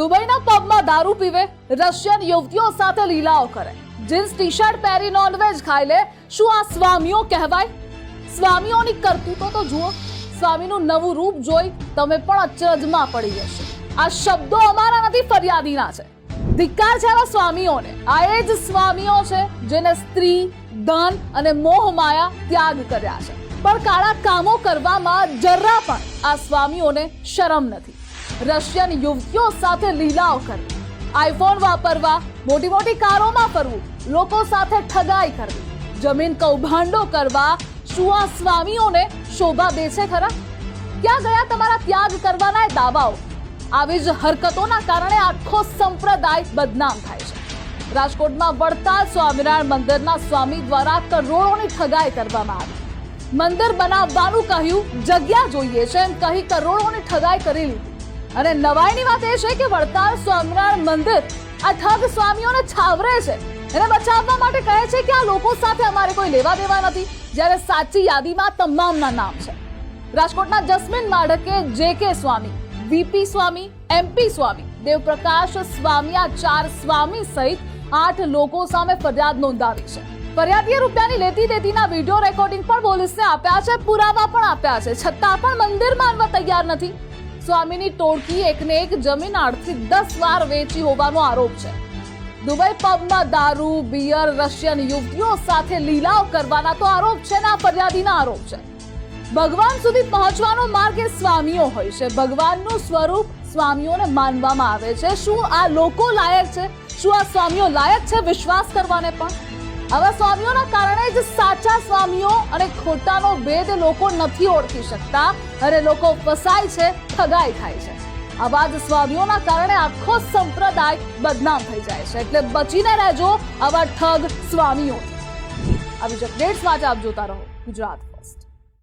દુબઈના પબમાં દારૂ પીવે, રશિયન યુવતીઓ સાથે લીલાઓ કરે, જીન્સ ટી શર્ટ પહેરી નોનવેજ ખાઈ લે, શું આ સ્વામીઓ કહેવાય? સ્વામીઓની કરતૂતો તો જુઓ. સ્વામીનું નવું રૂપ જોઈ તમે પણ અચરજમાં પડી જશો. આ શબ્દો અમારા નથી, ફરિયાદીના છે. ધિક્કાર છે આવા સ્વામીઓને. આ એ જ સ્વામીઓ છે જેને સ્ત્રી, ધન અને મોહ માયા ત્યાગ કર્યા છે, પણ કાળા કામો કરવામાં જરા પણ આ સ્વામીઓને શરમ નથી. રશિયન યુવતીઓ સાથે લીલાઓ કરવી, આઈફોન વાપરવા, મોટી મોટી કારોમાં ફરવું, લોકો સાથે ઠગાઈ કરવી, જમીન કૌભાંડો કરવા, શું આ સ્વામીઓને શોભા દે છે ખરા? ક્યાં ગયા તમારા ત્યાગ કરવાના એ દાવાઓ? આવી જ હરકતોના કારણે આખો સંપ્રદાય બદનામ થાય છે. રાજકોટમાં વડતાલ સ્વામિનારાયણ મંદિરના સ્વામી દ્વારા કરોડોની ઠગાઈ કરવામાં આવી. મંદિર બનાવવાનું કહ્યું, જગ્યા જોઈએ છે એમ કહી કરોડોની ઠગાઈ કરી લીધી. અને નવાઈની વાત એ છે કે વડતાલ સ્વામિનારાયણ મંદિર આ ઠગ સ્વામીઓને છાવરે છે. એને બચાવવા માટે કહે છે કે આ લોકો સાથે અમારે કોઈ લેવા દેવા નથી, જ્યારે સાચી યાદીમાં તમામના નામ છે. રાજકોટના જસ્મીન માઢકે જે.કે. સ્વામી, વીપી સ્વામી, એમપી સ્વામી, દેવપ્રકાશ સ્વામી, આ 4 સ્વામી સહિત 8 લોકો સામે ફરિયાદ નોંધાવી છે. ફરિયાદીએ રૂપિયાની લેતી દેતીના વિડીયો રેકોર્ડિંગ પણ પોલીસને આપ્યા છે, પુરાવા પણ આપ્યા છે, છતાં પણ મંદિર માનવા તૈયાર નથી. સ્વામીની ટોળકી એકને એક જમીન 8થી 10 વાર વેચી હોવાનો આરોપ છે. દુબઈ પબમાં દારૂ, બિયર, રશિયન યુવતીઓ સાથે લીલાઓ કરવાના તો આરોપ છે ને આ ફરિયાદીના આરોપ છે. ભગવાન સુધી પહોંચવાનો માર્ગ એ સ્વામીઓ હોય છે. ભગવાનનું સ્વરૂપ સ્વામીઓને માનવામાં આવે છે. શું આ લોકો લાયક છે? શું આ સ્વામીઓ લાયક છે વિશ્વાસ કરવાને? પણ આવા સ્વામીઓના કારણે જ સાચા સ્વામીઓ અને ખોટાનો ભેદ લોકો નથી ઓળખી શકતા અને લોકો ફસાય છે, ઠગાઈ ખાય છે. આવા જ સ્વામીઓના કારણે આખો સંપ્રદાય બદનામ થઈ જાય છે. એટલે બચીને રહેજો આવા ઠગ સ્વામીઓ. આવી જ અપડેટ્સ માટે આપ જોતા રહો ગુજરાત.